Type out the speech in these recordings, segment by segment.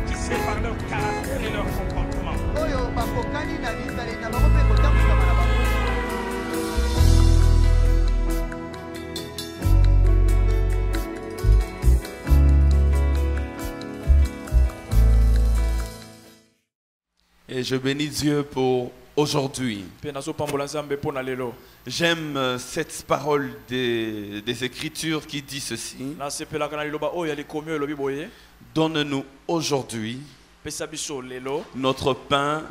Tu sais par leur caractère et leur comportement. Et je bénis Dieu pour aujourd'hui. J'aime cette parole des Écritures qui dit ceci. Donne-nous aujourd'hui notre pain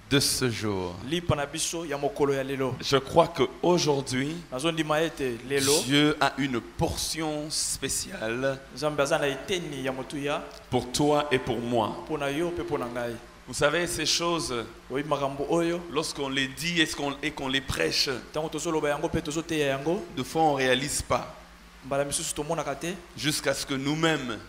de ce jour. Je crois qu'aujourd'hui, Dieu a une portion spéciale pour toi et pour moi. Vous savez, ces choses, lorsqu'on les dit et qu'on les prêche, de fois on ne réalise pas. Jusqu'à ce que nous-mêmes,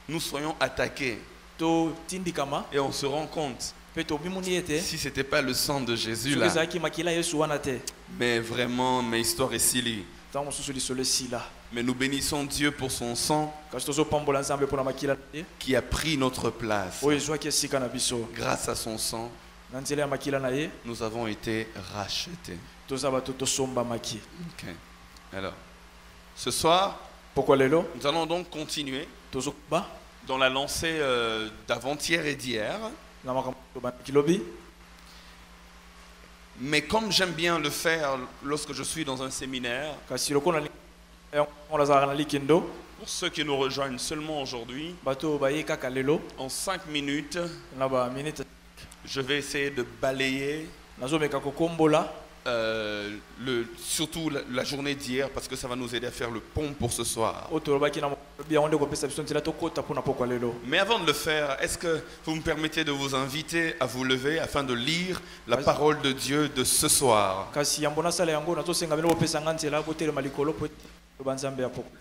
nous soyons attaqués. Et on se rend compte, si ce n'était pas le sang de Jésus là, mais vraiment, ma histoire est scellée. Mais nous bénissons Dieu pour son sang qui a pris notre place. Grâce à son sang, nous avons été rachetés. Okay. Alors, ce soir, nous allons donc continuer dans la lancée d'avant-hier et d'hier. Mais comme j'aime bien le faire lorsque je suis dans un séminaire, pour ceux qui nous rejoignent seulement aujourd'hui, en 5 minutes, je vais essayer de balayer surtout la journée d'hier, parce que ça va nous aider à faire le pont pour ce soir. Mais avant de le faire, est-ce que vous me permettez de vous inviter à vous lever afin de lire la parole de Dieu de ce soir?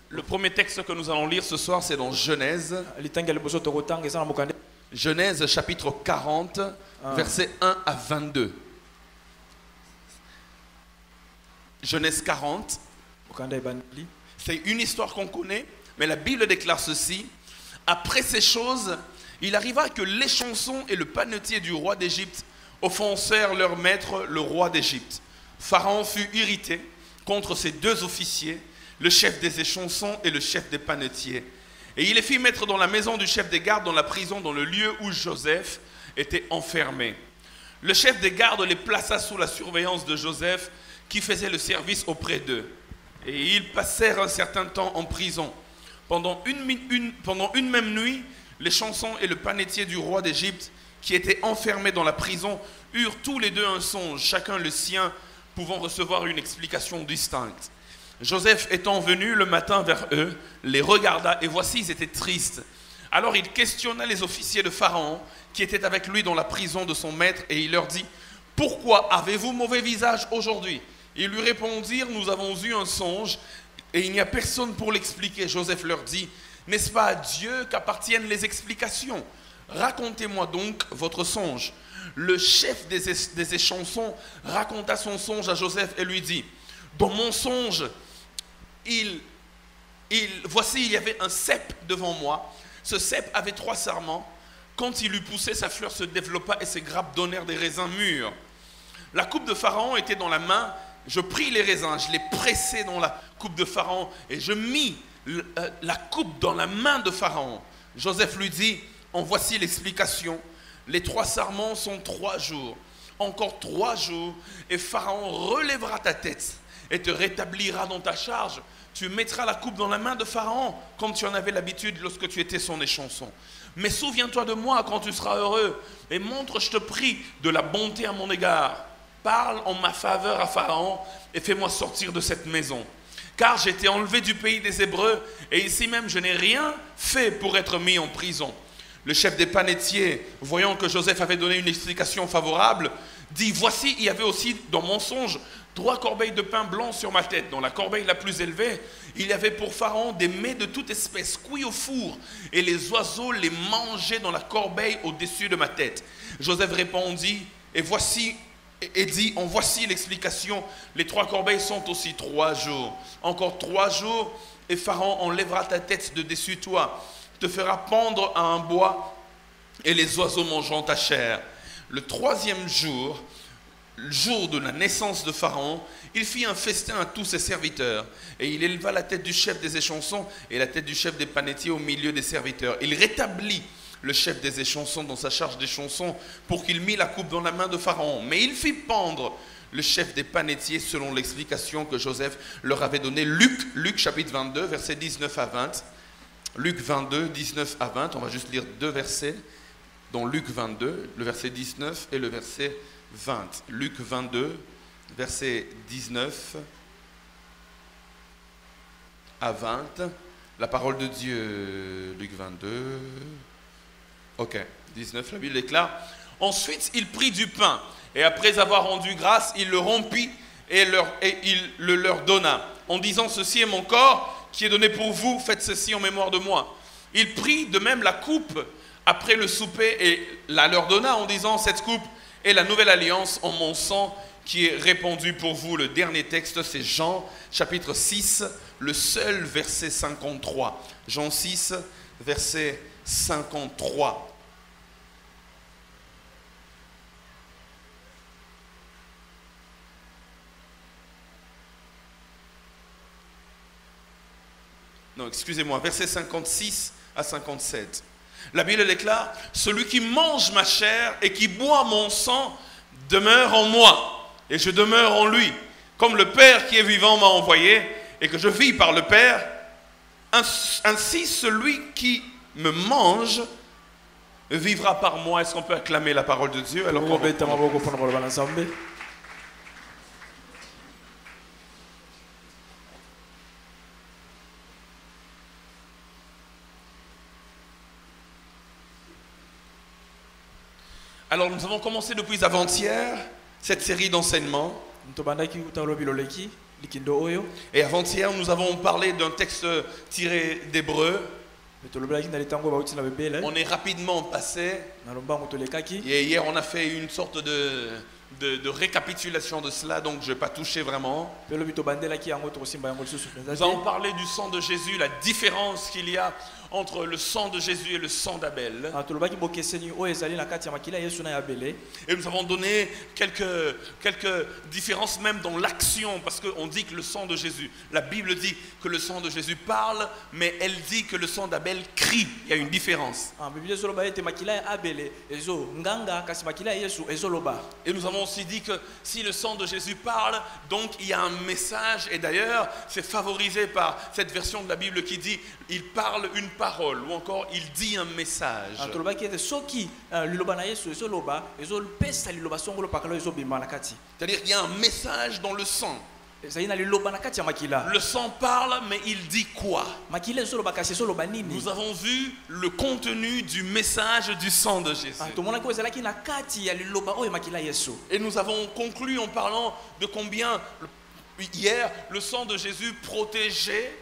Le premier texte que nous allons lire ce soir, c'est dans Genèse. Genèse chapitre 40, versets 1 à 22. Genèse 40. C'est une histoire qu'on connaît, mais la Bible déclare ceci. Après ces choses, il arriva que les chansons et le panetier du roi d'Égypte offensèrent leur maître, le roi d'Égypte. Pharaon fut irrité contre ses deux officiers, le chef des échansons et le chef des panetiers. Et il les fit mettre dans la maison du chef des gardes, dans la prison, dans le lieu où Joseph était enfermé. Le chef des gardes les plaça sous la surveillance de Joseph, qui faisait le service auprès d'eux. Et ils passèrent un certain temps en prison. Pendant une même nuit, les chansons et le panetier du roi d'Égypte, qui étaient enfermés dans la prison, eurent tous les deux un songe, chacun le sien, pouvant recevoir une explication distincte. Joseph étant venu le matin vers eux, les regarda, et voici, ils étaient tristes. Alors il questionna les officiers de Pharaon, qui étaient avec lui dans la prison de son maître, et il leur dit, « Pourquoi avez-vous mauvais visage aujourd'hui ?» Ils lui répondirent, « Nous avons eu un songe, et il n'y a personne pour l'expliquer. » Joseph leur dit, « N'est-ce pas à Dieu qu'appartiennent les explications? Racontez-moi donc votre songe. » Le chef des échansons raconta son songe à Joseph et lui dit, « Dans mon songe, voici, il y avait un cep devant moi. Ce cep avait 3 sarments. Quand il eut poussé, sa fleur se développa et ses grappes donnèrent des raisins mûrs. La coupe de Pharaon était dans la main. Je pris les raisins, je les pressai dans la coupe de Pharaon et je mis la coupe dans la main de Pharaon. Joseph lui dit, en voici l'explication. Les 3 sarments sont 3 jours. Encore 3 jours et Pharaon relèvera ta tête et te rétablira dans ta charge. Tu mettras la coupe dans la main de Pharaon comme tu en avais l'habitude lorsque tu étais son échanson. Mais souviens-toi de moi quand tu seras heureux et montre, je te prie, de la bonté à mon égard. Parle en ma faveur à Pharaon et fais-moi sortir de cette maison. Car j'ai été enlevé du pays des Hébreux et ici même je n'ai rien fait pour être mis en prison. Le chef des panetiers, voyant que Joseph avait donné une explication favorable, dit, voici, il y avait aussi dans mon songe 3 corbeilles de pain blanc sur ma tête. Dans la corbeille la plus élevée, il y avait pour Pharaon des mets de toute espèce cuits au four et les oiseaux les mangeaient dans la corbeille au-dessus de ma tête. Joseph répondit, et voici, et dit, en voici l'explication, les 3 corbeilles sont aussi 3 jours. Encore 3 jours, et Pharaon enlèvera ta tête de dessus toi, te fera pendre à un bois, et les oiseaux mangeront ta chair. Le 3e jour, le jour de la naissance de Pharaon, il fit un festin à tous ses serviteurs, et il éleva la tête du chef des échansons et la tête du chef des panetiers au milieu des serviteurs. Il rétablit le chef des échansons dans sa charge d'échansons pour qu'il mît la coupe dans la main de Pharaon. Mais il fit pendre le chef des panetiers selon l'explication que Joseph leur avait donnée. Luc chapitre 22, versets 19 à 20. Luc 22, 19 à 20. On va juste lire 2 versets dans Luc 22, le verset 19 et le verset 20. Luc 22, verset 19 à 20. La parole de Dieu, Luc 22. Ok, 19, la Bible déclare. Ensuite, il prit du pain, et après avoir rendu grâce, il le rompit et il le leur donna, en disant, ceci est mon corps qui est donné pour vous, faites ceci en mémoire de moi. Il prit de même la coupe après le souper et la leur donna, en disant, cette coupe est la nouvelle alliance en mon sang qui est répandue pour vous. Le dernier texte, c'est Jean, chapitre 6, le seul verset 53. Jean 6, verset 53. Non, excusez-moi, verset 56 à 57. La Bible déclare, celui qui mange ma chair et qui boit mon sang demeure en moi, et je demeure en lui. Comme le Père qui est vivant m'a envoyé, et que je vis par le Père, ainsi celui qui me mange vivra par moi. Est-ce qu'on peut acclamer la parole de Dieu alors qu'on Alors nous avons commencé depuis avant-hier cette série d'enseignements. Et avant-hier nous avons parlé d'un texte tiré d'Hébreux. On est rapidement passé. Et hier on a fait une sorte de récapitulation de cela, donc je ne vais pas toucher vraiment. Nous avons parlé du sang de Jésus, la différence qu'il y a entre le sang de Jésus et le sang d'Abel. Et nous avons donné quelques différences même dans l'action, parce qu'on dit que le sang de Jésus, la Bible dit que le sang de Jésus parle, mais elle dit que le sang d'Abel crie. Il y a une différence. Et nous avons aussi dit que si le sang de Jésus parle, donc il y a un message, et d'ailleurs c'est favorisé par cette version de la Bible qui dit il parle une parole, ou encore il dit un message. C'est-à-dire qu'il y a un message dans le sang. Le sang parle, mais il dit quoi? Nous avons vu le contenu du message du sang de Jésus. Et nous avons conclu en parlant de combien hier le sang de Jésus protégeait.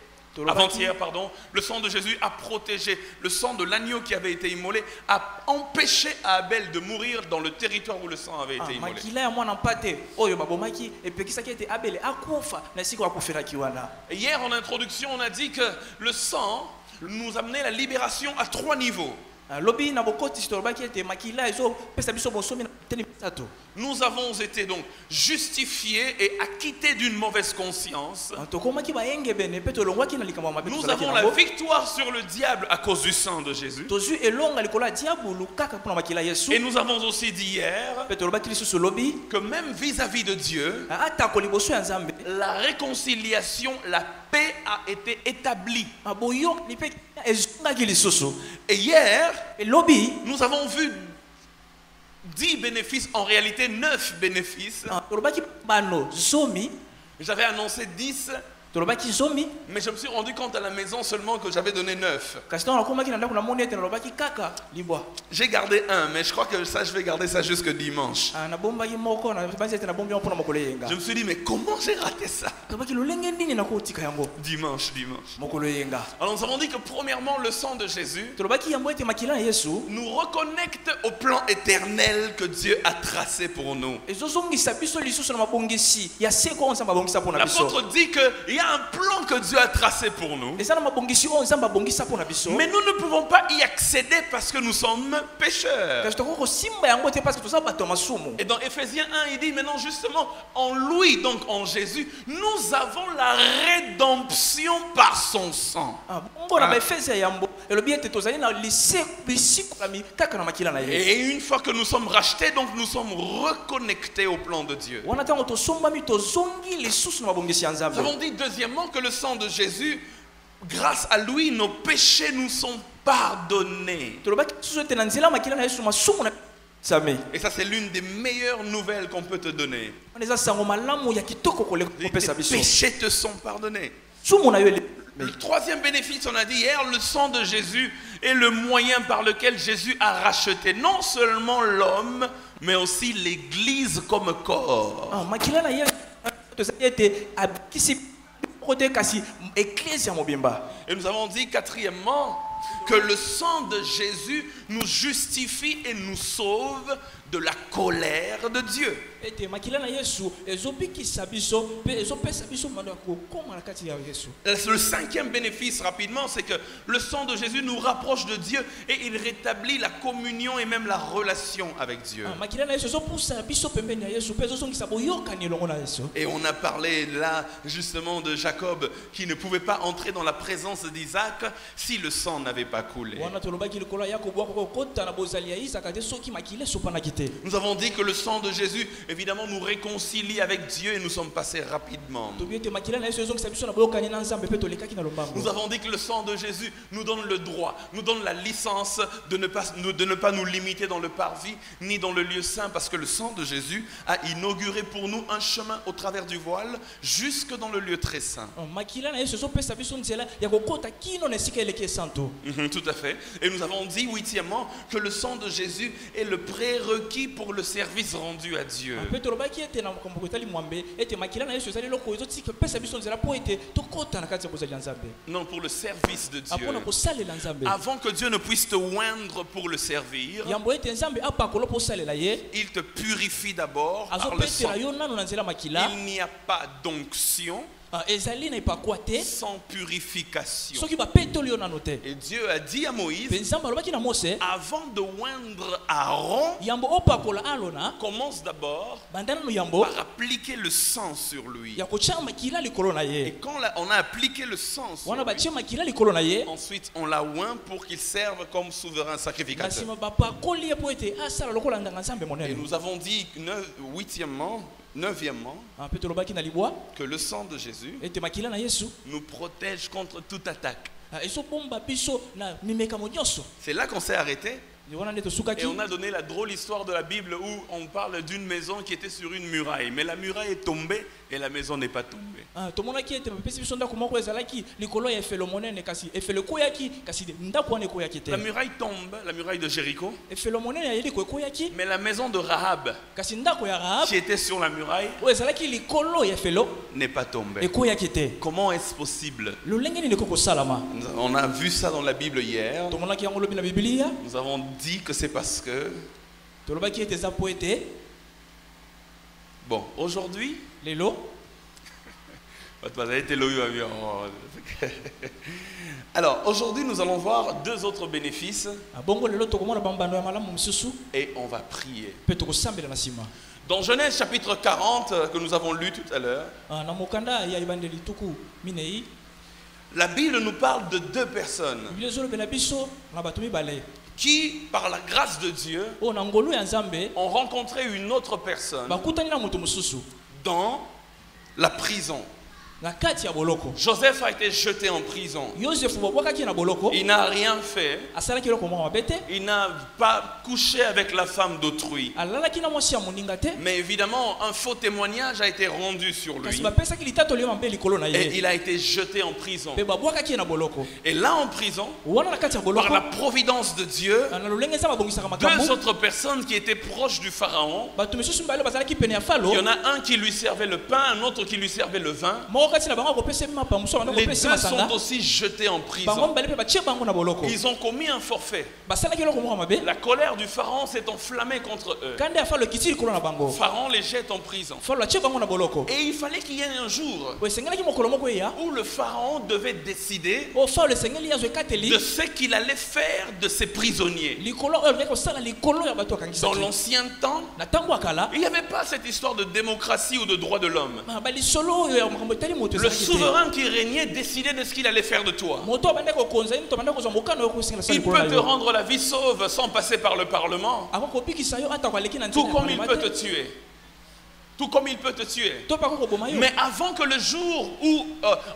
Avant-hier, pardon, le sang de Jésus a protégé. Le sang de l'agneau qui avait été immolé a empêché Abel de mourir dans le territoire où le sang avait été immolé. Et hier en introduction, on a dit que le sang nous amenait la libération à 3 niveaux. Nous avons été donc justifiés et acquittés d'une mauvaise conscience. Nous avons la victoire sur le diable à cause du sang de Jésus. Et nous avons aussi dit hier que même vis-à-vis de Dieu, la réconciliation, la paix a été établie. Et hier, nous avons vu 10 bénéfices, en réalité 9 bénéfices. J'avais annoncé 10 tolobaki zomi Mais je me suis rendu compte à la maison seulement que j'avais donné 9. kasi ntango nakomaki na ndako namoni ete nalobaki kaka libwa J'ai gardé un, mais je crois que ça, je vais garder ça jusque dimanche. nabombaki moko nabanzi ete nabombi yango mpona mokolo eyenga Je me suis dit, mais comment j'ai raté ça? tolobaki lolenge ndini nakotika yango Dimanche. mokolo eyenga. Alors nous avons dit que premièrement, le sang de Jésus tolobaki yango ete makila na yesu nous reconnecte au plan éternel que Dieu a tracé pour nous. ezozongisa biso lisusu na mabongisi ya seko oyo nzambe abongisa mpona biso. L'apôtre dit qu'il y a un plan que Dieu a tracé pour nous. eza na mabongisi oyo nzambe abongisa mpona biso. Mais nous ne pouvons pas y accéder parce que nous sommes pécheurs. kasi tokoki kosimba yango te parce que toza bato ya masumu. Et dans Éphésiens 1, il dit maintenant justement, en lui, donc en Jésus, nous avons la rédemption par son sang. bongo na baefese ya yambo elobi ete tozali na bisikolami kaka na makila na ye. Et une fois que nous sommes rachetés, donc nous sommes reconnectés au plan de Dieu. wana ntango tosombami tozongi lisusu na mabongisi ya Nous nzambe. avons dit deuxièmement que le sang de Jésus, grâce à lui, nos péchés nous sont pardonnés. tolobaki lisusu ete na nzela ya makila na yesu masumu na nzambe. Et ça, c'est l'une des meilleures nouvelles qu'on peut te donner. wana eza sango malamu ya kitoko koleka Tes kopesa biso. péchés te sont pardonnés. sumu na yo Le troisième bénéfice, on a dit hier, le sang de Jésus est le moyen par lequel Jésus a racheté non seulement l'homme, mais aussi l'Église comme corps. makila na ye tozali ete abikisi kote kasi eklise ya mobimba. Et nous avons dit quatrièmement que le sang de Jésus nous justifie et nous sauve de la colère de Dieu. ete makila na yesu ezobikisa biso mpe ezopesa biso mando ya kokoma na kati ya yesu. Le cinquième bénéfice, rapidement, c'est que le sang de Jésus nous rapproche de Dieu et il rétablit la communion et même la relation avec Dieu. makila na yesu ezopusa biso pembeni ya yesu mpe ezozongisa boyokani elongo na yesu. Et on a parlé là justement de Jacob qui ne pouvait pas entrer dans la présence d'Isaac si le sang n'avait pas coulé. wana tolobaki likolo ya yakobo akokota na bozali ya isaka te soki makila esopanaki te. Nous avons dit que le sang de Jésus, évidemment, nous réconcilie avec Dieu et nous sommes passés rapidement. tobi ete makila na yesu ezongisa biso na boyokani na nzambe mpe tolekaki na lombango. Nous avons dit que le sang de Jésus nous donne le droit, nous donne la licence de ne pas nous limiter dans le parvis ni dans le lieu saint, parce que le sang de Jésus a inauguré pour nous un chemin au travers du voile jusque dans le lieu très saint. makila na yesu ezopesa biso nzela ya kokota kino na esika eleki esanto. Tout à fait. Et nous avons dit huitièmement que le sang de Jésus est le prérequis pour le service rendu à Dieu. mpe tolobaki ete na makambo etali mwambe ete makila na yesu ezali eloko ezopesa biso nzela mpo ete tokota na kati ya bozali ya nzambe Non, pour le service de Dieu. mpona kosalela nzambe. Avant que Dieu ne puisse te oindre pour le servir, yambo ete nzambe apakola mpo osalela ye il te purifie d'abord par le sang. azopetela yo nano na nzela makila. Il n'y a pas d'onction ezali na epakwa te sans purification. soki bapetoli yo nano te. Et Dieu a dit à mpe Moïse, nzambe alobaki na mose avant de oindre Aaron, yambo opakola alona commence d'abord banda nano yambo par appliquer le sang sur lui. ya kotia makila likolo na Et ye. quand on a appliqué le sang sur wana lui, batie makila likolo na ye ensuite on l'a oint pour qu'il serve comme souverain na sacrificateur. nsima bapakoli ye mpo ete asala lokola ndanga nzambe Et monene. nous avons dit neuvièmement, mpe tolobaki na libwa que le sang de Jésus ete makila na yesu nous protège contre toute attaque. ezobomba biso na mimekamo nyonso. C'est là qu'on s'est arrêté. wana nde Et tosukaki. on a donné la drôle histoire de la Bible où on parle d'une maison qui était sur une muraille. Mais la muraille est tombée et la maison n'est pas tombée. tomonaki ete bapesi biso ndako moko ezalaki likolo ya efelo monene kasi efelo ekoyaki kasi ndako wana ekoyaki te. La muraille tombe, la muraille de Jéricho. efelo monene ya yeriko ekoyaki Mais la maison de Rahab, kasi ndako ya Rahab qui était sur la muraille, oyo ezalaki likolo ya efelo n'est pas tombée. ekoyaki te. Comment est-ce possible? lolenge nini ekoki kosalama. On a vu ça dans la Bible hier. tomonaki yango lobi na bibilia Nous avons dit que c'est parce que, tolobaki ete eza po ete bon, aujourd'hui, lelo alors aujourd'hui nous allons voir deux autres bénéfices bongo lelo tokomona bambando ya malamu mosusu et on va prier. mpe tokosambela na nsima. Dans Genèse chapitre 40 que nous avons lu tout à l'heure, na mokanda ya ebandeli tuku minei la Bible nous parle de deux personnes biblia ezolobela biso na bato mibale qui, par la grâce de Dieu, oyo na ngolu ya nzambe ont rencontré une autre personne bakutani na moto mosusu dans la prison. na kati ya boloko. Joseph a été jeté en prison. Yosefu babwakaki na boloko. Il n'a rien fait. Asalaki eloko moko mabe te. Il n'a pas couché avec la femme d'autrui. Alalaki na mwasi ya moninga te. Mais évidemment, un faux témoignage a été rendu sur Kasi lui. bapesaki litatoli mabe likolo na Et ye. il a été jeté en prison. Pe babwakaki na boloko. Et là en prison, Wana na kati ya par boloko. la providence de Dieu, Na lolenge za babongisaka deux makambo. autres personnes qui étaient proches du pharaon, Bato misusu mbale bazalaki pene ya il y falo. en a un qui lui servait le pain, un autre qui lui servait le vin. Moko kati na bango kopesa mapa muso bana Les kopesa deux masanga. sont aussi jetés en Bango prison. mbale pe batie bango na boloko. Ils ont commis un forfait. Basalaki eloko moko mabe. La colère du pharaon s'est enflammée contre eux. Kande ya falo kiti likolo na bango. Pharaon les jette en prison. Falo atie bango na boloko. Et il fallait qu'il y ait un jour Bo sengelaki mokolo moko ya. où le pharaon devait décider O falo sengeli ya zo kateli. de ce qu'il allait faire de ses prisonniers. Likolo oyo ngeko sala likolo ya bato Dans kangisaki. l'ancien temps, Na tango akala. il n'y avait pas cette histoire de démocratie ou de droit de l'homme. Ba lisolo oyo ya makambo tali moto Le ezalaki te. souverain qui régnait décidait de ce qu'il allait faire de toi. Moto abande ko konza ni to bande ko zo mokano yo kusengela sala Il likolo na peut te yo. rendre la vie sauve sans passer par le Parlement, Ako kopikisa yo ata kwa leki na tout ntina. comme il peut te tuer. Tout comme il peut te tuer. To pa ko boma yo. Mais avant que le jour où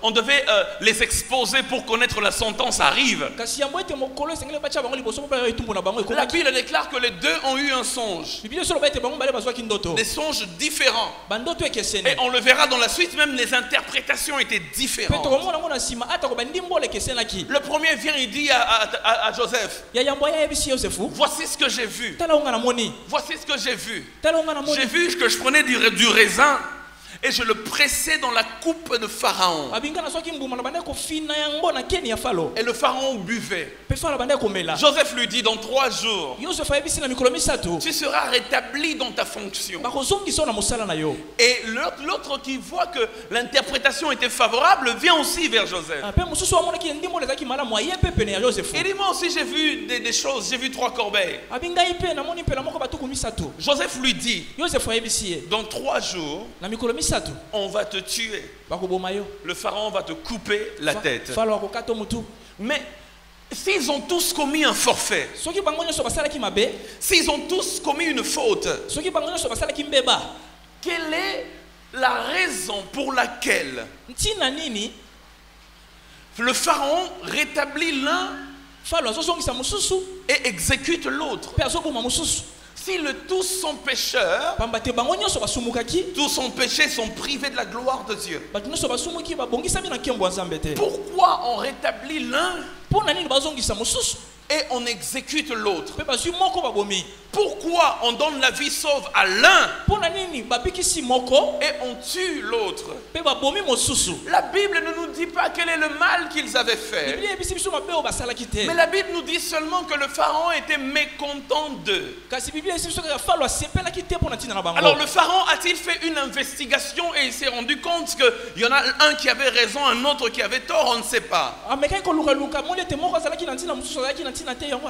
on devait les exposer pour connaître la sentence arrive, Kasi yambo ete mokolo sengela bacha bango liboso pa yo tumbu na bango la ekomaki. Bible déclare que les deux ont eu un songe. Biblia solo ba ete bango bale bazwaki ndoto. Des songes différents. Bandoto Et ekesene. on le verra dans la suite, même les interprétations étaient Pe to différentes. komona ngona sima ata ko bandimbo lekesenaki. Le premier vient, il dit à Joseph, Ya yambo ya ebisi Yosefu. voici ce que j'ai vu. Tala unga na moni. Voici ce que j'ai vu. Tala unga na moni. J'ai vu que je prenais du raisin et je le pressais dans la coupe de Pharaon. Abinga na soki mbuma na bande ko fina yango na keni ya falo. Et le Pharaon buvait. Pe falo bande ko mela. Joseph lui dit, dans 3 jours, Yosefu ebisi na mikolo misatu. tu seras rétabli dans ta fonction. Ba ko zongi so na mosala na yo. Et l'autre qui voit que l'interprétation était favorable vient aussi vers Joseph. Pe mususu wa mona ki ndimbo lezaki mala mwa ye pe pene ya Yosefu. Il dit, moi aussi j'ai vu des choses, j'ai vu 3 corbeilles. Abinga ipe na moni pe na moko batuku misatu. Joseph lui dit, Yosefu ebisi ye. dans 3 jours, Na mikolo misatu. on va te tuer. Ba ko boma yo. Le Pharaon va te couper la tête. Falo ko kato mutu. Mais s'ils ont tous commis un forfait, Soki bango nyoso basala ki mabe. s'ils ont tous commis une faute, Soki bango nyoso basala ki mbeba. quelle est la raison pour laquelle Ntina nini? le Pharaon rétablit l'un Falo azozongisa mususu. et exécute l'autre? Pe azoboma mususu. Si tous sont pécheurs, Pamba te bango nyoso basumukaki. tous sont péchés, sont privés de la gloire de Dieu. Bato nyoso basumuki babongisami na nkembo ya Nzambe te. Pourquoi on rétablit l'un Pona nini bazongisa mususu? et on exécute l'autre? Pe bazwi moko babomi. Pourquoi on donne la vie sauve à l'un Pona nini babikisi moko et on tue l'autre? pe babomi mosusu? La Bible ne nous dit pas quel est le mal qu'ils avaient fait. Biblia ebisi biso mabe o basalaki te. Mais la Bible nous dit seulement que le Pharaon était mécontent d'eux. Kasi Biblia ebisi biso kaka falo asepelaki te pona ntina na bango. Alors le Pharaon a-t-il fait une investigation et il s'est rendu compte qu'il y en a un qui avait raison, un autre qui avait tort, on ne sait pas. Amekaki kolukaluka moni ete moko azalaki na ntina mosusu azalaki na ntina te yango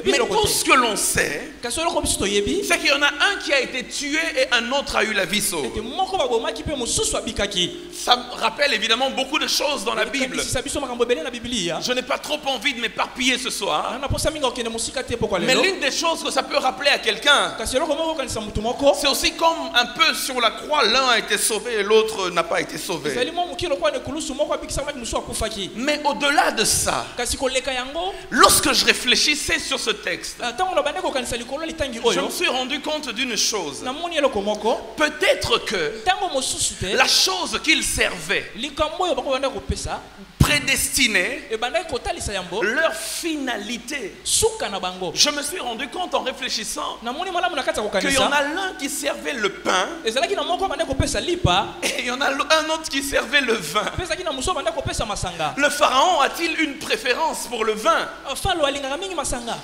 Mais tout ce que l'on sait, kasi eloko biso toyebi c'est qu'il y en a un qui a été tué et un autre a eu la vie sauve. ete moko babomaki mpe mosusu abikaki. Ça me rappelle évidemment beaucoup de choses dans la Bible. Ekabisisa biso makambo ebele na Biblia. Je n'ai pas trop envie de m'éparpiller ce soir. Na posa mingi okende mosika te pokwa Mais lelo. l'une des choses que ça peut rappeler à quelqu'un, Kasi eloko moko okanisa mutu moko. c'est aussi comme un peu sur la croix, l'un a été sauvé et l'autre n'a pas été sauvé. Ezali mo moki lokwa ne kulusu moko abikisamaki mosusu akufaki. Mais au-delà de ça, Kasi koleka yango lorsque je réfléchissais sur ce texte, ntango na bande kokanisa likolo litangi je me oyo. suis rendu compte d'une chose. Namoni eloko moko. Peut-être que Ntango mosusu te. la chose qu'il servait Likambo oyo bako bande kopesa. prédestinait Ebandaki kotalisa yango. leur finalité. Suka na bango. Je me suis rendu compte en réfléchissant Namoni malamu na kati ya qu'il y en kokanisa. a l'un qui servait le pain Ezalaki na moko bande kopesa lipa. et il y en a un autre qui servait le vin. Pesaki na muso bande kopesa masanga. Le pharaon a-t-il une préférence pour le vin? Falo alingaka mingi masanga.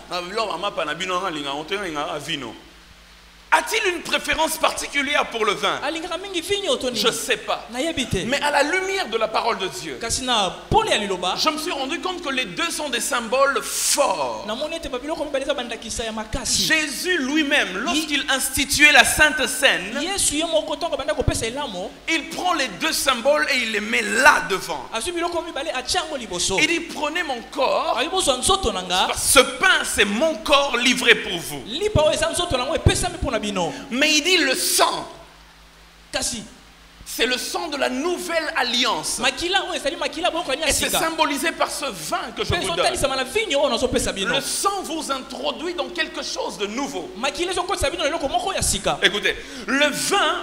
A-t-il une préférence particulière pour le vin? Alingaka mingi vinyo otoni. Je ne sais pas. Nayebi te. Mais à la lumière de la parole de Dieu, Kasi na pole ya liloba. je me suis rendu compte que les deux sont des symboles forts. Namoni ete babiloko mibale eza bandakisa ya makasi. Jésus lui-même, lorsqu'il instituait la Sainte Seine, Yesu ye moko ntango banda kopesa elamo. il prend les deux symboles et il les met là devant. Azwi biloko mibale atiango liboso. Il dit, prenez mon corps, Ayi bozwa nzoto nanga. ce pain c'est mon corps livré pour vous. Lipa oyo eza nzoto nango epesami mpona bino. Mais il dit le sang, Kasi C'est le sang de la nouvelle alliance. makila oyo ezali makila boyokani ya Et c'est sika symbolisé par ce vin que je mpe vous donne. ezotalisama na vinyo oyo nazopesa bino Le sang vous introduit dans quelque chose de nouveau. makila ezokotisa bino na eloko moko ya sika Écoutez, le vin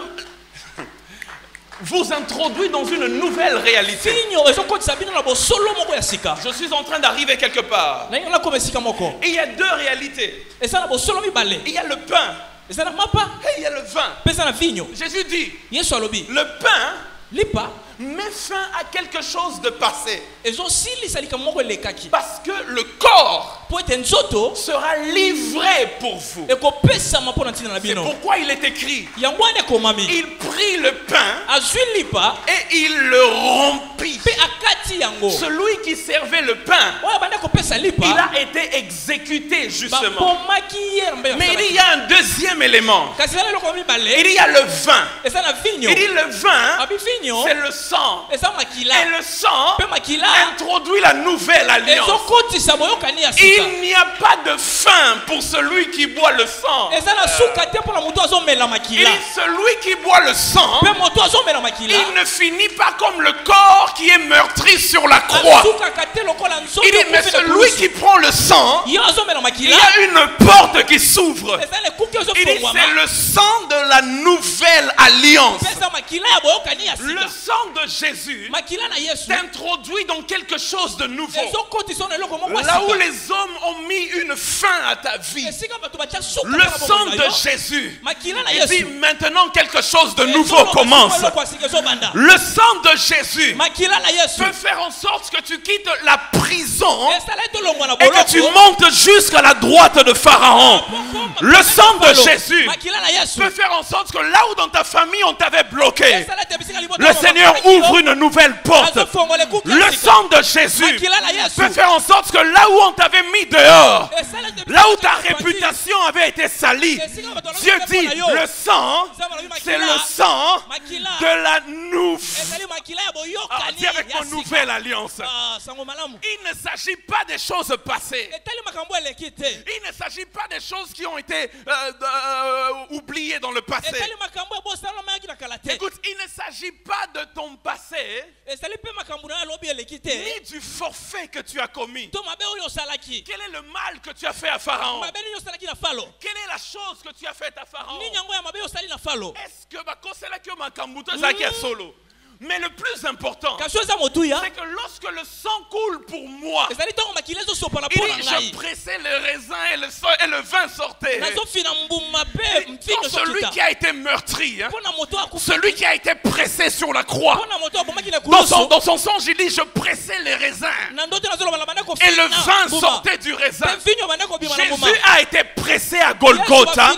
vous introduit dans une nouvelle réalité. vinyo ezokotisa bino na bosolo moko ya sika Je suis en train d'arriver quelque part. na yango nakoma esika moko Et il y a deux réalités. eza na bosolo mibale Il y a le pain eza na mapa et il y a le vin. mpe eza na vinyo Jésus dit, yesu alobi le pain lipa met fin à quelque chose de passé. ezosilisa likambo moko elekaki Parce que le corps mpo ete nzoto sera livré pour vous. ekopesama mpo na ntina na C'est bino pourquoi il est écrit, yango wana ekomami il prit le pain azwi lipa et il le rompit. mpe akati yango Celui qui servait le pain, oyo abandi kopesa lipa il a été exécuté justement. bapomaki ye na mbe Mais il y a un deuxième élément. kasi eza na eloko mibale Il y a le vin. eza na vinyo Il dit le vin, abi vinyo c'est le sang. eza makila Et le sang mpe makila introduit la nouvelle alliance. ezokotisa boyokani ya sika Il n'y a pas de faim pour celui qui boit le sang. eza na suka te mpo na moto azomela Il makila dit celui qui boit le sang, mpe moto azomela makila il ne finit pas comme le corps qui est meurtri sur la croix. asukaka te lokola nzoto Il dit mais celui qui prend le sang, ye azomela il makila y a une porte qui s'ouvre. eza na ekuki Il dit c'est ezofungwama le sang de la nouvelle alliance. mpe eza makila ya boyokani ya Le sika sang de Jésus makila na yesu t'introduit dans quelque chose de nouveau. ezokotisa na eloko moko ya Là où sika les hommes ont mis une fin à ta vie, esika bato batia suka le mpona bomoi sang na de yo Jésus, makila na il dit yesu maintenant quelque chose de nouveau ezoloba commence. sika eloko ya sika ezobanda Le sang de Jésus makila na yesu peut faire en sorte que tu quittes la prison esala ete olongwa na et que tu boloko montes jusqu'à la droite de Pharaon. Le sang de Jésus makila na yesu peut faire en sorte que là où dans ta famille on t'avait bloqué, esala ete bisika liboso le Seigneur ouvre une nouvelle porte. azofongola ekuki ya Le sika sang de Jésus makila na yesu peut faire en sorte que là où on t'avait mis dehors, esala ete là où bisika ta liboso réputation avait été salie, esika bato Dieu balobaka dit, mpona yo. le sang, Nzambe alobi c'est makila, le sang makila de la nouvelle. ezali makila ya Ah, boyokani dis avec ya mon sika. nouvelle alliance. Ah, sango malamu Il ne s'agit pas des choses passées. etali makambo eleki te Il ne s'agit pas des choses qui ont été oubliées dans le passé. etali makambo ebosalamaki na kala te Écoute, il ne s'agit pas de ton passé, ezali mpe makambo na yo alobi eleki te ni du forfait que tu as commis. to mabe oyo osalaki Quel est le mal que tu as fait à Pharaon? mabe nini osalaki na falo Quelle est la chose que tu as faite à Pharaon? nini yango ya mabe oyo osali na falo Est-ce que bakoselaki yo makambo to ezalaki ya solo? Mais le plus important, kasi oyo eza motuya c'est que lorsque le sang coule pour moi, ezali ntango makila ezosopola il mpo na dit, ngai je pressais le raisin et le vin sortait. nazofina mbuma mpe Quand mvinyo celui qui ezokita a été meurtri, hein, mpo na moto akufa celui qui a été pressé sur la croix, mpo na moto abomaki na dans son kulusu songe, il dit, je pressais les raisins na ndoto nazoloba na banda et le kofina vin mbuma sortait du raisin. mpe mvinyo banda kobima na mbuma Jésus a été pressé à Golgotha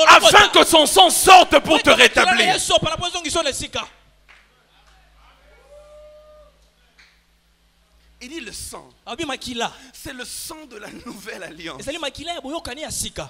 afin que son sang sorte pour te rétablir. esopola mpo ezongisa na esika Il dit le sang, abi makila c'est le sang de la nouvelle alliance. ezali makila ya boyokani ya sika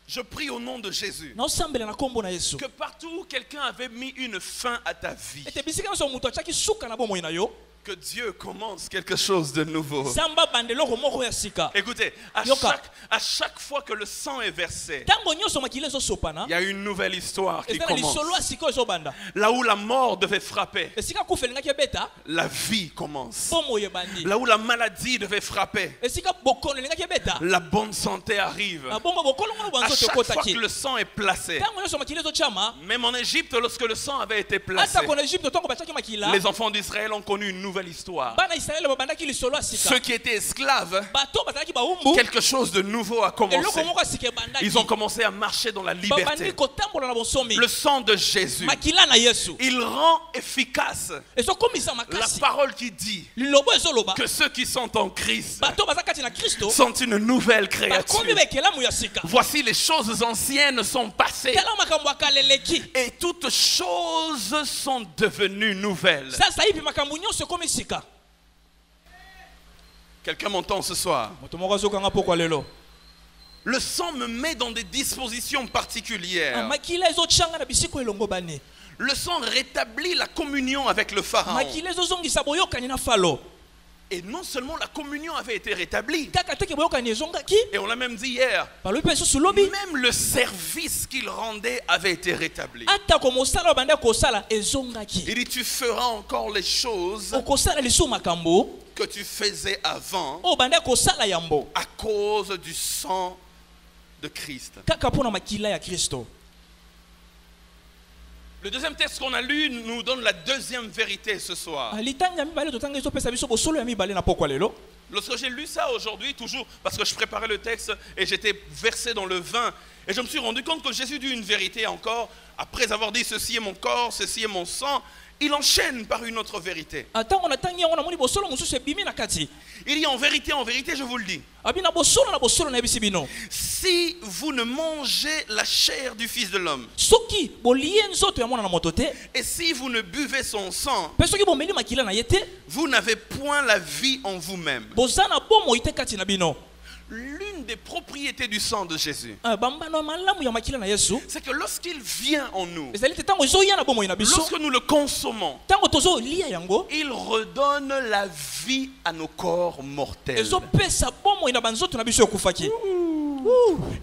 Je prie au nom de Jésus naosambela na nkombo na yesu que partout où quelqu'un avait mis une fin à ta vie, ete bisika nyonso moto atiaki suka na bomoi na yo que Dieu commence quelque chose de nouveau. zamba banda eloko moko ya sika Écoutez, Yoka. à chaque fois que le sang est versé, ntango nyonso makila ezosopana il y a une nouvelle histoire qui eza na commence. lisolo ya sika oyo ezobanda Là où la mort devait frapper, esika kufa elingaki ebeta la vie commence. bomoi ebandi Là où la maladie devait frapper, esika bokono elingaki ebeta la bonne santé arrive. bongo bokolo ngono À banzoto chaque fois ekotaki que le sang est placé, ntango nyonso makila ezotyama même en Égypte, lorsque le sang avait été placé, ata kona egypte ntango batiaki makila les enfants d'Israël ont connu une nouvelle histoire. bana israele babandaki lisolo ya sika Ceux qui étaient esclaves, bato bazalaki bawumbu quelque chose de nouveau a commencé. eloko moko ya sika ebandaki Ils ont commencé à marcher dans la babandi liberté. kotambola na bonsomi Le sang de Jésus, makila na yesu il rend efficace ezokomisa la makasi parole qui dit lilobo ezoloba que ceux qui sont en Christ bato baza kati na kristo sont une nouvelle bakomi créature. bekelamu ya sika Voici les choses anciennes sont passées tala makambo ya kala eleki et toutes choses sont devenues nouvelles. sasa hivi makambo nyonso ekomi sika Quelqu'un m'entend ce soir? moto moko azokanga pokwa lelo Le sang me met dans des dispositions particulières. makila ezotyanga na bisiko elongo bane Le sang rétablit la communion avec le Pharaon. makila ezozongisa boyokani na falo Et non seulement la communion avait été rétablie, kaka te ke boyokani ezongaki et on l'a même dit hier, balobi mpe lisusu lobi même le service qu'il rendait avait été rétabli. atako mosala oyo banda kosala ezongaki Il dit, tu feras encore les choses okosala lisusu makambo que tu faisais avant oyo banda kosala yambo à cause du sang de Christ. kaka mpona makila ya Kristo. Le deuxième texte qu'on a lu nous donne la deuxième vérité ce soir. litanga ya mibale totanga ezopesa biso bosolo ya mibale na pokwa lelo. Lorsque j'ai lu ça aujourd'hui, toujours parce que je préparais le texte et j'étais versé dans le vin, et je me suis rendu compte que Jésus dit une vérité encore, après avoir dit ceci est mon corps, ceci est mon sang, il enchaîne par une autre vérité. Atango natangi yango namoni bosolo mosusu ebimi na kati. Il dit en vérité, je vous le dis, Abi na bosolo na yebisi bino. si vous ne mangez la chair du Fils de l'homme, Soki bolie nzoto ya mwana na moto te, et si vous ne buvez son sang, pe soki bomeli makila na ye te, vous n'avez point la vie en vous-même. boza na bomoi te kati na bino. L'une des propriétés du sang de Jésus, Bambano malamu ya makila na Yesu, c'est que lorsqu'il vient en nous, ezali te tango ezoya na bomoi na biso, lorsque nous le consommons, tango tozolia yango, il redonne la vie à nos corps mortels. ezopesa bomoi na banzoto na biso ekufaki.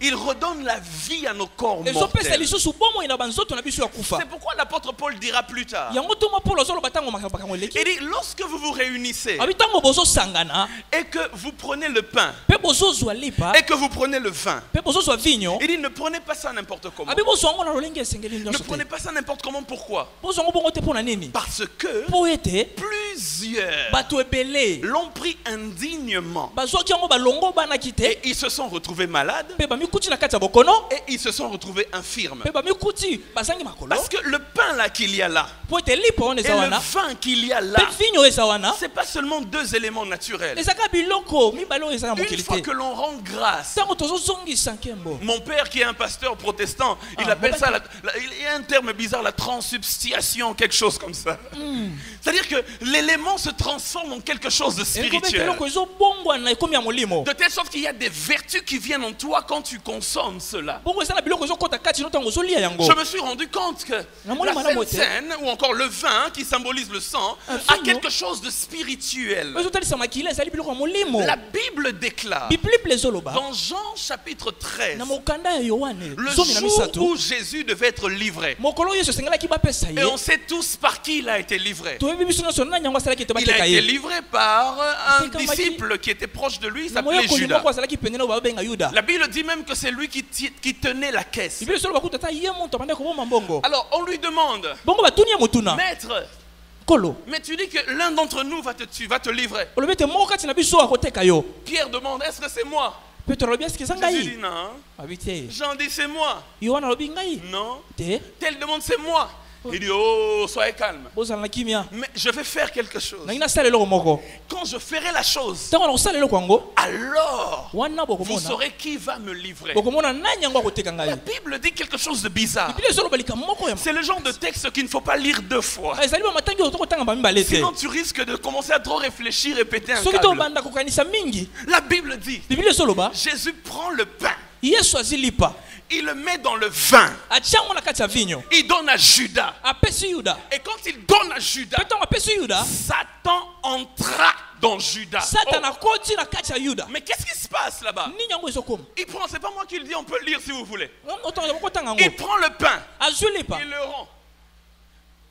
Il redonne la vie à nos corps ezopesa mortels. lisusu bomoi na banzoto na biso ya kufa. C'est pourquoi l'apôtre Paul dira plus tard, Yango toma Paulo azoloba tango makambo eleki. il dit, lorsque vous vous réunissez Abi tango bozosangana, et que vous prenez le pain pe bozozwa lipa, et que vous prenez le vin, pe bozozwa vinyo, il dit, ne prenez pas ça n'importe comment. abi bozwa yango na lolenge esengeli Ne nyonso prenez te. pas ça n'importe comment. Pourquoi? Bozwa yango bongo te mpona nini? Parce que Po ete plusieurs bato ebele l'ont pris indignement bazwaki yango balongo banaki te, et ils se sont retrouvés malades pe bamikuti na kati ya bokono, et ils se sont retrouvés infirmes. pe bamikuti bazangi makolo. Parce que le pain là qu'il y a là Po ete lipa wana et eza le wana, vin qu'il y a pe là, vinyo eza wana, c'est pas seulement deux éléments naturels. ezaka biloko mibale oyo eza na Une mokili fois te. que l'on rend grâce, Tango tozozongisa nkembo, mon père qui est un pasteur protestant, il Ah, appelle bon, ça, il y a un terme bizarre, la transubstantiation, quelque chose comme ça. C'est-à-dire que l'élément se transforme en quelque chose de ekobe spirituel. eloko ezobongwana ekomi ya molimo. De telle sorte qu'il y a des vertus qui viennent en toi quand tu consommes cela. Bongo eza na biloko ezokota kati no tango ozolia yango. Je me suis rendu compte que Na moni la malamu Sainte te. Seine, ou encore le vin qui symbolise le sang, Un a vino. quelque chose de spirituel. Ezotalisa makila ezali biloko ya molimo. La Bible déclare Bibliple ezoloba dans Jean chapitre 13, na mokanda ya Yohane le zomi na jour misato, où Jésus devait être livré. mokolo Yesu asengelaki bapesa Et ye. on sait tous par qui il a été livré. Toyebi biso nyonso nani yango asalaki ete Il a bateka été ye. livré par un Atekambaki. disciple qui était proche de lui, il Na s'appelait moyekoli Judas. moko azalaki pembeni oyo babenga Yuda. La Bible dit même que c'est lui qui tenait la caisse. Biblia esoloba kuta ata ye moto abandaki koboma mbongo. Alors on lui demande, Bongo batuni ye motuna. maître, Kolo, mais tu dis que l'un d'entre nous va te livrer. olobi ete moko kati na biso akoteka yo. Pierre demande, est-ce que c'est moi? Petro alobi eske eza Jésus dit ngai? non. Abi te. Jean dit c'est moi. Yohana alobi ngai? Non. Te. Tel demande c'est moi. Il dit oh soyez calme. Bozala na kimia. Mais je vais faire quelque chose. Nangi nasala eloko moko. Quand je ferai la chose, Tango na kosala eloko yango, alors wana vous bokomona. saurez qui va me livrer. Bokomona nani yango akoteka La ngai. Bible dit quelque chose de bizarre. Biblia esoloba likambo moko ya. C'est le genre de texte qu'il ne faut pas lire deux fois. Ezali ba matangi oyo tokotanga ba mibale te. Sinon tu risques de commencer à trop réfléchir et péter un Soki câble. tobanda kokanisa mingi, La Bible dit, Biblia esoloba Jésus prend le pain, Yesu azwi lipa, il le met dans le vin, atia yango na kati ya vinyo, il donne à Judas. apesi Yuda. Et quand il donne à Judas, Pe ntango apesi Yuda, Satan entra dans Judas. Satan Oh, akoti na kati ya Yuda. mais qu'est-ce qui se passe là-bas? Nini yango ezokoma? Il prend, c'est pas moi qui le dis, on peut le lire si vous voulez. Otanga bokotanga Il yango. prend le pain, Azwi lipa. il le rend.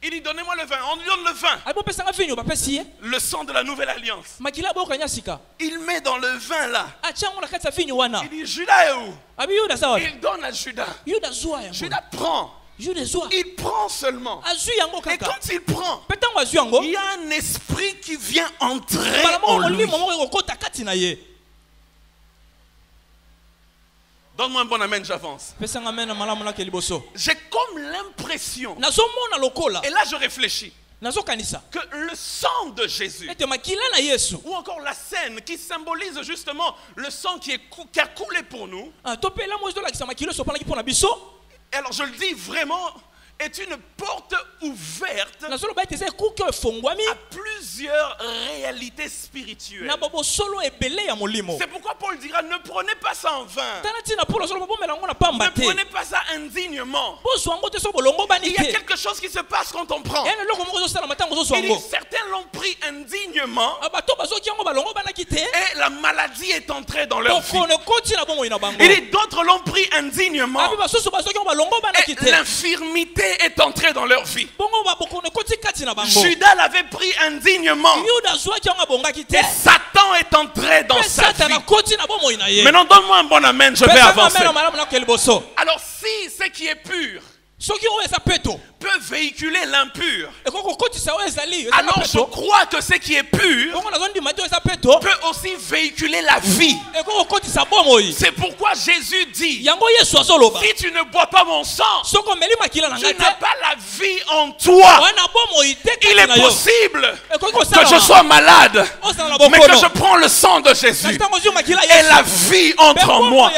Il dit donnez-moi le vin, on lui donne le vin, Abi bopesanga vinyo bapesi ye. le sang de la nouvelle alliance. Makila bokanya sika. Il met dans le vin là. Atia yango na kati ya vinyo wana. Il dit Judas est où? Abi Yuda za wapi? Il donne à Judas. Yuda zwa yango. Judas prend. Yuda zwa. Il prend seulement. Azwi yango Et kaka. quand il prend, Pe ntango azwi yango, il y a un esprit qui vient entrer mbala en moko lui. molimo moko ekokota kati na ye. Donne-moi un bon amen, j'avance. Pesanga mena malamu nake liboso. J'ai comme l'impression, Nazomona lokola. et là je réfléchis, Nazokanisa. que le sang de Jésus, Ete makila na Yesu. ou encore la scène qui symbolise justement le sang qui a coulé pour nous, Topela mo ezolakisa makilo sopalaki mpona biso. alors je le dis vraiment, est une porte ouverte nazolo ba ete ekuke efongwami à plusieurs réalités spirituelles. na bobosolo ebele ya molimo. C'est pourquoi Paul dira, ne prenez pas ça en vain. Tana tina polo solo bomela ngo na pamba Ne te. prenez pas ça indignement. Bozwa ngo te so bolongo bani Il y a te. quelque chose qui se passe quand on prend. Ene loko moko zo sala matango zo Il dit, swango. certains l'ont pris indignement Abato bazo kiango balongo bana kite. et la maladie est entrée dans leur vie. Tokone koti na bomo ina bango. Il dit, d'autres l'ont pris indignement Abi basoso bazo kiango balongo bana et kite. l'infirmité est entrée dans leur vie. Bongo ba bokone koti kati na bango. Judas l'avait pris indignement Yuda zwa kiango bonga kite. et Satan est entré dans sa vie. Satan koti na bomo ina ye. Maintenant, donne-moi un bon amen, je vais avancer. Alors Alors, si ce qui est pur soki o eza peto peut véhiculer l'impur, ekoko kotisa o ezali alors je crois que ce qui est pur bongo nazondima te eza peto peut aussi véhiculer la vie. ekoko kotisa bomoi. C'est pourquoi Jésus dit, Yango Yesu azoloba si tu ne bois pas mon sang, soko meli makila na tu ngai n'as te pas la vie en toi. wana bomoi te Il est possible ekoko que kosala je sois malade, osala na mais que bokono je prends le sang de Jésus kasi tango zwi makila et la Yesu vie entre en moi.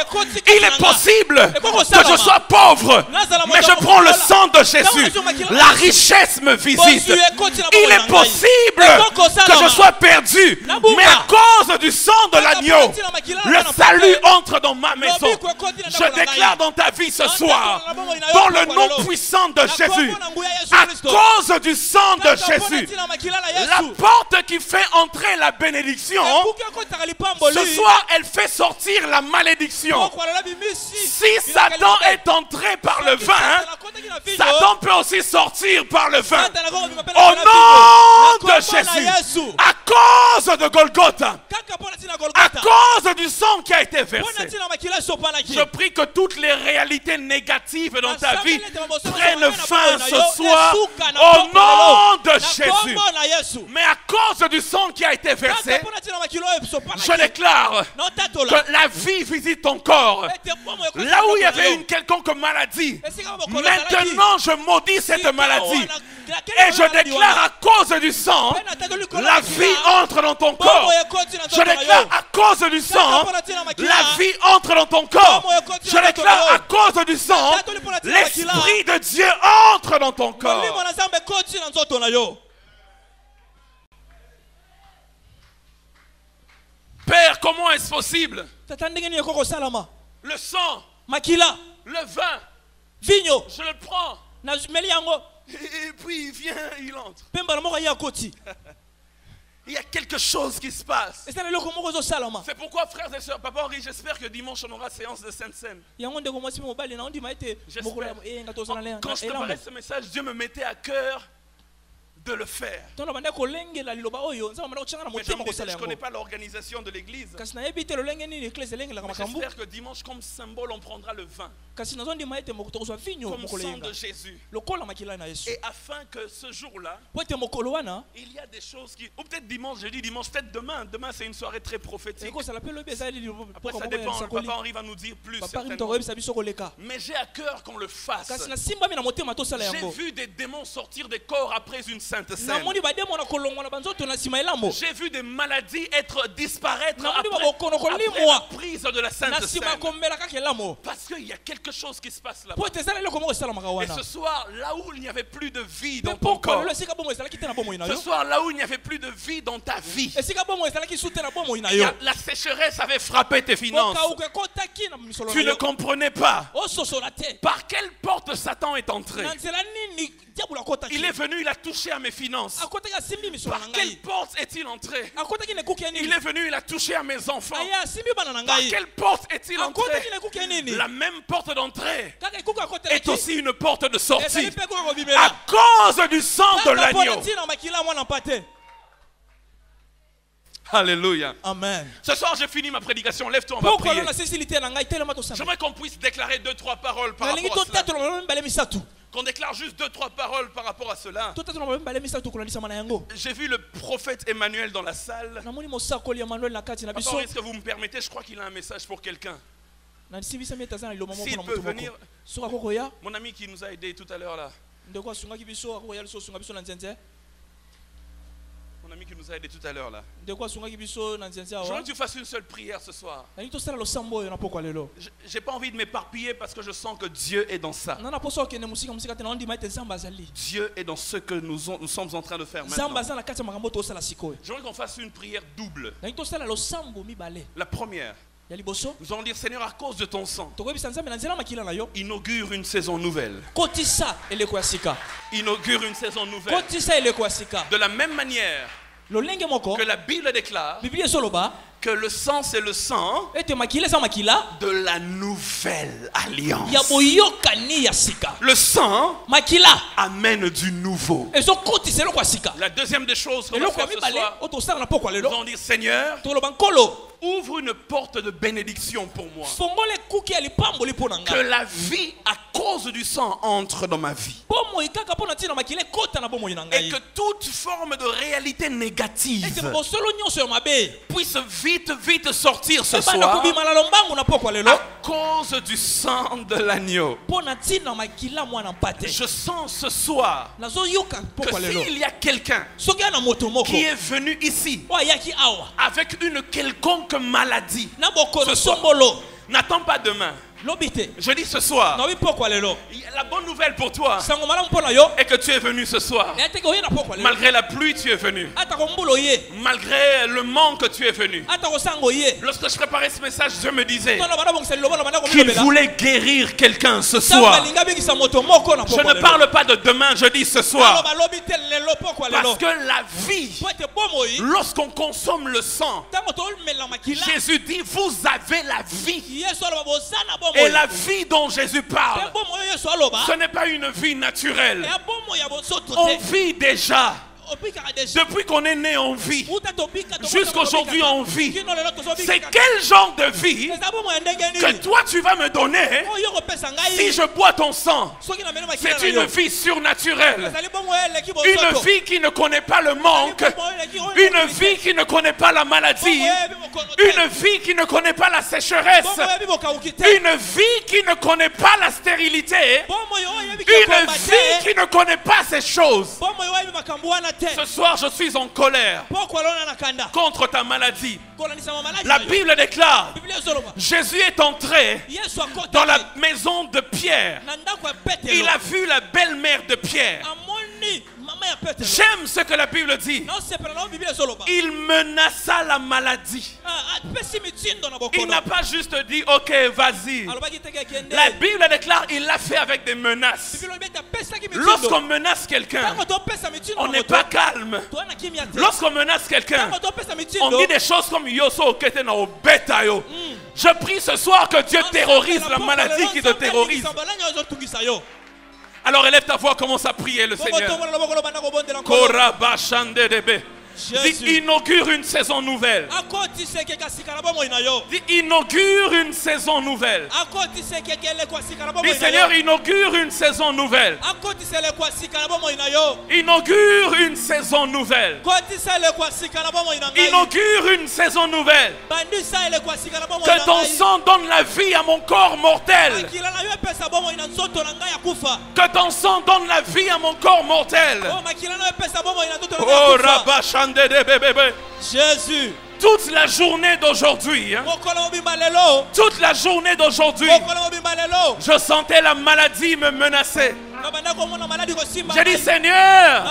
Il est possible que je sois pauvre, mais je prends le sang de Jésus. La richesse me visite. Il est possible que je sois perdu, mais à cause du sang de l'agneau, le salut entre dans ma maison. Je déclare dans ta vie ce soir, dans le nom puissant de Jésus, à cause du sang de Jésus, la porte qui fait entrer la bénédiction, ce soir elle fait sortir la malédiction. Si Satan est entré par le vin, Satan peut aussi sortir par le vin. Au nom de Jésus, à cause de Golgotha, à cause du sang qui a été versé, je prie que toutes les réalités négatives dans ta vie prennent fin ce soir au nom de Jésus. Mais à cause du sang qui a été versé, je déclare que la vie visite ton corps. Là où il y avait une quelconque maladie, maintenant je maudis cette maladie. Et je déclare à cause du sang, la vie entre dans ton corps. Je déclare à cause du sang, la vie entre dans ton corps. Je déclare à cause du sang, l'Esprit de Dieu entre dans ton corps. Père, comment est-ce possible? Le sang, le vin, je le prends. Et puis il vient, il entre. Il y a quelque chose qui se passe. C'est pourquoi, frères et sœurs, Papa Henri, j'espère que dimanche on aura séance de Sainte Seine. J'espère. Quand je préparais ce message, Dieu me mettait à cœur de le faire. Mais je ne connais pas l'organisation de l'église. J'espère que dimanche, comme symbole, on prendra le vin. Comme sang de Jésus. Et afin que ce jour-là, il y a des choses qui... Ou peut-être dimanche, je dis dimanche, peut-être demain. Demain, c'est une soirée très prophétique. Après, ça dépend. Le Papa Henri va nous dire plus. Mais j'ai à cœur qu'on le fasse. J'ai vu des démons sortir des corps après une Sainte Seine. J'ai vu des maladies disparaître après la prise de la Sainte Seine. Parce qu'il y a quelque chose qui se passe là-bas. Et ce soir, là où il n'y avait plus de vie dans ton corps, ce soir, là où il n'y avait plus de vie dans ta vie, la sécheresse avait frappé tes finances. Tu ne comprenais pas par quelle porte Satan est entré. Il est venu, il a touché à mes finances. Par quelle porte est-il entré? Il est venu, il a touché à mes enfants. Par quelle porte est-il entré? La même porte d'entrée est aussi une porte de sortie. À cause du sang de l'agneau. Alléluia. Amen. Ce soir, j'ai fini ma prédication. Lève-toi, on va prier. J'aimerais qu'on puisse déclarer 2-3 paroles par rapport à cela. Qu'on déclare juste 2-3 paroles par rapport à cela. J'ai vu le prophète Emmanuel dans la salle. Papa, est-ce que vous me permettez? Je crois qu'il a un message pour quelqu'un. S'il peut venir. Mon ami qui nous a aidés tout à l'heure là. Mon ami qui nous a aidés tout à l'heure là. De quoi sungaki biso na nzanza Je wa. veux que tu fasses une seule prière ce soir. Na to sala lo sambo yo na pokwa lelo. J'ai pas envie de m'éparpiller parce que je sens que Dieu est dans ça. Na na poso ke ne musika te na ndi maite zamba zali. Dieu est dans ce que nous sommes en train de faire Zamba maintenant. za na kati makambo to sala sikoyo. Je veux qu'on fasse une prière double. Na to sala lo sambo mibale. La première, Ya liboso. nous allons dire Seigneur, à cause de ton sang, To ko bisa nzambe na nzela makila na yo. inaugure une saison nouvelle. Kotisa eleko ya sika. Inaugure une saison nouvelle. Kotisa eleko ya sika. De la même manière Lo lenge moko. que la Bible déclare Biblia soloba. que le sang c'est le sang Ete makila za makila. de la nouvelle alliance. Ya boyokani ya sika. Le sang Makila. amène du nouveau. Ezo kotisa eleko ya sika. La deuxième des choses qu'on va Eloko faire ya ce mibale. soir, Oto sala na pokwa nous lelo. allons dire Seigneur, To lo bankolo. ouvre une porte de bénédiction pour moi. Fongole kuki ya lipambo lipo na Que nga. la vie à cause du sang entre dans ma vie. Bomoi kaka pona tina makila kota na bomoi na Et ngai. que toute forme de réalité Ete négative bosolo nyonso ya mabe. puisse vite sortir ce Ebana soir kobima na lombangu na pokwa lelo. à cause du sang de l'agneau. Pona tina makila mwana mpate. Je sens ce soir Nazo yoka que pokwa lelo. s'il y a quelqu'un Soki ana moto moko. qui est venu ici Wa yaki awa. avec une quelconque maladie, Na bokono Ce soir. sombolo. n'attends pas demain. Lobite. Je dis ce soir, Na wi pokwa lelo. la bonne nouvelle pour toi Sango malamu pona yo. est que tu es venu ce soir. Ya teke oye na pokwa lelo. Malgré la pluie, tu es venu. Ata ko mbulo ye. Malgré le manque, tu es venu. Ata ko sango ye. Lorsque je préparais ce message, je me disais Tolo bana bongisa lelo bana ko qu'il mbela. voulait guérir quelqu'un ce Samba soir. linga bingisa moto moko na Je pokwa ne lelo. parle pas de demain, je dis ce soir. Tolo balobite lelo pokwa lelo. Parce que la vie, Po ete bomoi. lorsqu'on consomme le sang, Tango to mela makila. Jésus dit, vous avez la vie. Yesu aloba bozana bomoi. Et la vie dont Jésus parle, Pe bomoi Yesu aloba. ce n'est pas une vie naturelle. Ya bomoi ya bosoto On te. vit déjà. Obika deja. Depuis qu'on est né, on vit. Uta tobika to. Jusqu'aujourd'hui, on vit. Kino lelo to sobika. C'est quel genre de vie Eza bomoi ndenge que nini? toi tu vas me donner Oyo ko pesa ngai. si je bois ton sang? Soki na melo makila C'est na yo. une vie surnaturelle. Ezali bomoi eleki bosoto. Une vie qui ne connaît pas le manque. Une vie qui ne connaît pas la maladie. Une vie qui ne connaît pas la sécheresse. Une vie qui ne connaît pas la stérilité. Une vie qui ne connaît pas ces choses. Ce soir, je suis en colère contre ta maladie. La Bible déclare, Jésus est entré dans la maison de Pierre. Il a vu la belle-mère de Pierre. J'aime ce que la Bible dit. Il menaça la maladie. Il n'a pas juste dit, ok, vas-y. La Bible déclare, il l'a fait avec des menaces. Lorsqu'on menace quelqu'un, on n'est pas calme. Lorsqu'on menace quelqu'un, on dit des choses comme Yoso Kete na obeta yo. Je prie ce soir que Dieu terrorise la maladie qui te terrorise. Alors élève ta voix, commence à prier le Seigneur. Koraba Shandedebe. Dis, inaugure une saison nouvelle. Dis, inaugure une saison nouvelle. Dis, Seigneur, inaugure une saison nouvelle. Inaugure une saison nouvelle. Inaugure une saison nouvelle. Que ton sang donne la vie à mon corps mortel. Que ton sang donne la vie à mon corps mortel. Oh, Rabba Jésus. Toute la journée d'aujourd'hui, hein, toute la journée d'aujourd'hui, je sentais la maladie me menacer. J'ai dit, Seigneur,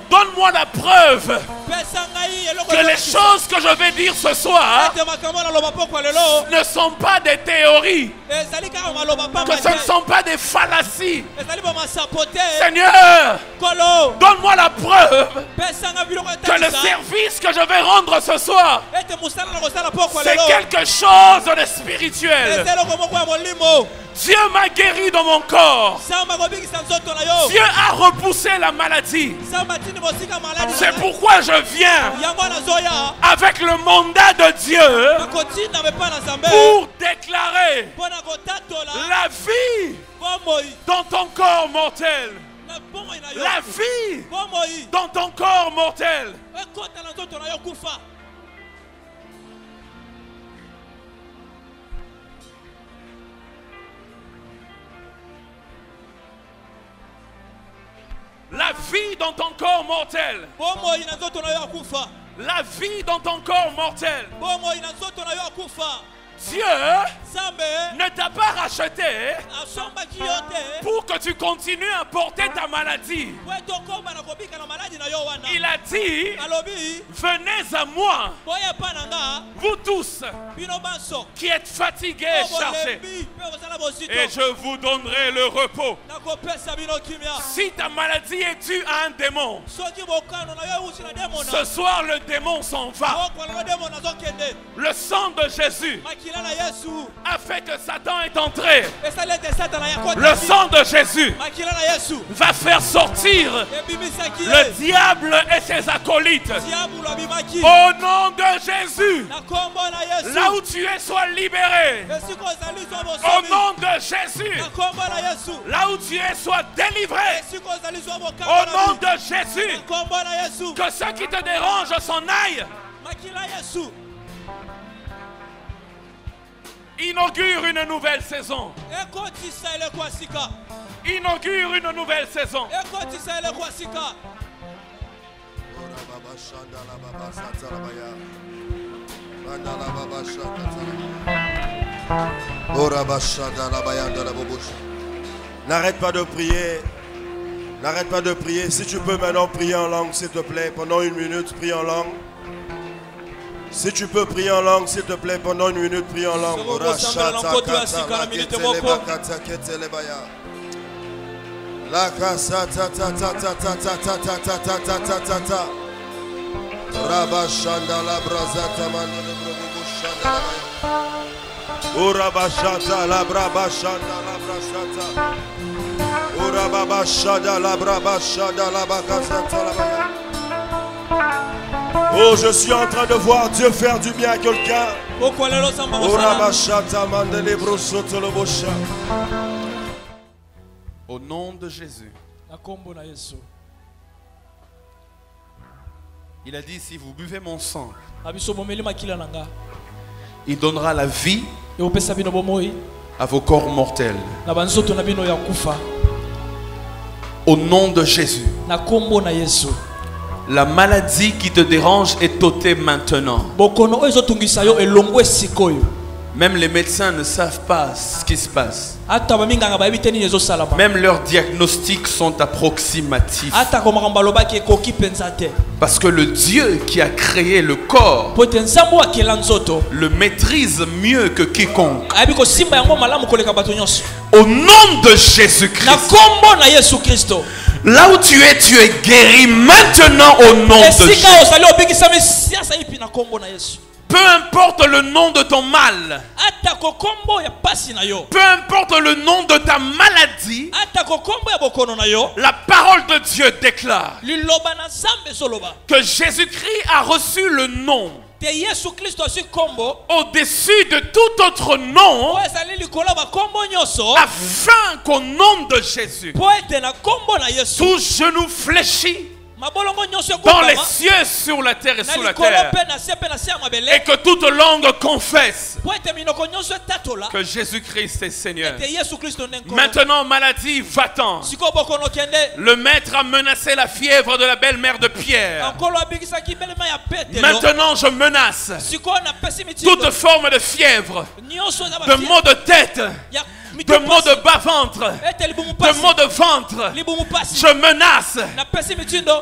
donne-moi la preuve que les choses que je vais dire ce soir ne sont pas des théories, que ce ne sont pas des fallacies. Seigneur, donne-moi la preuve que le service que je vais rendre ce soir, c'est quelque chose de spirituel. Dieu m'a guéri dans mon corps. Dieu a repoussé la maladie. C'est pourquoi je viens avec le mandat de Dieu pour déclarer la vie dans ton corps mortel. La vie dans ton corps mortel. La vie vie dans ton corps mortel. bomoi na nzoto na yo akufa La vie dans ton corps mortel. bomoi na nzoto na yo akufa Dieu Nzambe ne t'a pas racheté asombaki yo te pour que tu continues à porter ta maladie. po ete okoma na kobika na maladi na yo wana Il a dit, alobi venez à moi, boya epai na nga vous tous bino banso qui êtes fatigués et chargés, bolembi mpe kozala bozito et je vous donnerai le repos. nakopesa bino kimia Si ta maladie est due à un démon, soki bokano na yo eusi na demona ce soir le démon s'en va. okwala na demona azokende Le sang de Jésus makila na yesu a fait que Satan est entré. esali ete satana yakota Le sang de Jésus makila na yesu va faire sortir ebimisaki le diable et ses acolytes. diabolo abimaki Au nom de Jésus, na kombo na yesu là où tu es, sois libéré. esika ozali zwa Au bosomi nom de Jésus, na kombo na yesu là où tu es, sois délivré. esika ozali zwa Au bokamba nom na de Jésus, na kombo na yesu que ceux qui te dérangent s'en aillent. makila yesu Inaugure une nouvelle saison. ekotisa ele kwa sika Inaugure une nouvelle saison. ekotisa ele kwa sika N'arrête pas de prier. N'arrête pas de prier. Si tu peux maintenant prier en langue, s'il te plaît, pendant 1 minute, prie en langue. Si tu peux prier en langue, s'il te plaît, pendant 1 minute, prie en langue. La casa ta ta ta ta ta ta ta ta ta ta ta ta ta ta. Rabashanda la brazata mando le brobo shanda la baya. Urabashata la brabashanda la brashata. Urababashada la brabashada la bakasata la baya. Oh, je suis en train de voir Dieu faire du bien à quelqu'un. okwalelo samba kosala Urabashata mando le brosoto le bosha. Au nom de Jésus. na kombo na yesu Il a dit, si vous buvez mon sang, na biso bomeli makila na nga il donnera la vie eopesa bino bomoi à vos corps mortels. na banzoto na bino ya kufa Au nom de Jésus. na kombo na yesu La maladie qui te dérange est ôtée maintenant. bokono oyo ezotungisa yo elongo esikoyo Même les médecins ne savent pas ce qui se passe. ata baminganga bayebi te nini ezosalama Même leurs diagnostics sont approximatifs. ata ko makambo alobaki ekoki mpenza te Parce que le Dieu qui a créé le corps po ete nzambe akela nzoto le maîtrise mieux que quiconque. ayebi kosimba yango malamu koleka bato nyonso Au nom de na Jésus-Christ. kombo na yesu kristo Là où tu es guéri maintenant au nom de esika Jésus. ozali obikisami siasa ipi na kombo na yesu Peu importe le nom de ton mal, ata ko kombo ya pasi na yo peu importe le nom de ta maladie, ata ko kombo ya bokono na yo la parole de Dieu déclare liloba na nzambe ezoloba que Jésus-Christ a reçu le nom te yesu kristo azwi kombo au-dessus de tout autre nom, oyo ezali likolo ya bakombo nyonso afin qu'au nom de Jésus, po ete na kombo na yesu tout genou fléchit mabolongo nyonso dans les ekokama cieux, sur la terre et na sous la likolo terre, mpe na se mpe na se ya et mabele que toute langue confesse po ete minoko nyonso etatola que Jésus-Christ est Seigneur. ete yesu kristo nde nkolo Maintenant, maladie, va-t'en. sikoyo bokono kende Le maître a menacé la fièvre de la belle-mère de Pierre. nkolo abikisaki belema ya petelo Maintenant, je menace sikoyo napesi toute mitindo forme de fièvre, nyonso eza de maux de tête, ya de maux de bas-ventre, ete libumu de pasi maux de ventre. libumu pasi Je menace napesi mitindo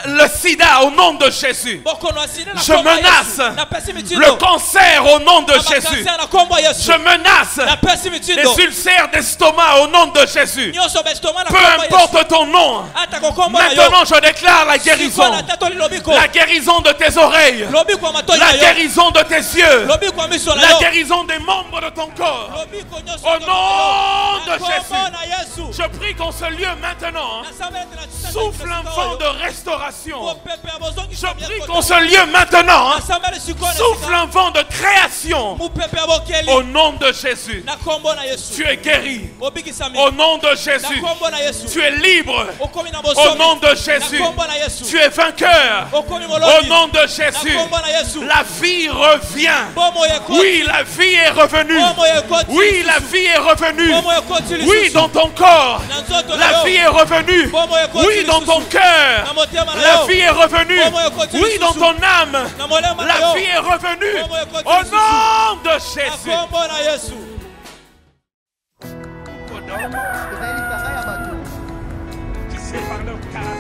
le sida au nom de Jésus. bokono aside na Je kombo ya menace Yesu. napesi le mitindo cancer au nom de na Jésus. bakanser na kombo ya Yesu Je menace napesi mitindo les ulcères d'estomac au nom de Jésus. nyonso bestoma na Peu kombo ya Yesu importe ton nom, ata ko kombo na yo maintenant je déclare la guérison. sikoyo na tatoli lobiko La guérison de tes oreilles. lobiko ya matoi na La yo guérison de tes yeux. lobiko ya miso na La yo guérison des membres de ton corps. lobiko nyonso Au nom de na kombo Jésus. na Yesu Je prie qu'en ce lieu maintenant, nasambela ete na tita souffle un vent de restauration. mopepe ya bozongisa Je prie qu'en ce lieu maintenant, nasambela sikoyo na souffle sika un vent de création. mopepe ya bokeli Au nom de Jésus, na kombo na Yesu tu es guéri. obikisami Au nom de na Jésus, kombo na Yesu tu es libre. okomi na Au bosomi nom de na Jésus, kombo na Yesu tu es vainqueur. okomi Au molobi nom de na Jésus, kombo na Yesu la vie revient. bomo ekoti Oui, la vie est revenue. bomo ekoti Oui, la vie est revenue. revenue. Oui, dans ton corps, la vie est revenue. Oui, dans ton cœur, la vie est revenue. Oui, dans ton âme, la vie est revenue. Au nom de Jésus. Tu sais par le cas.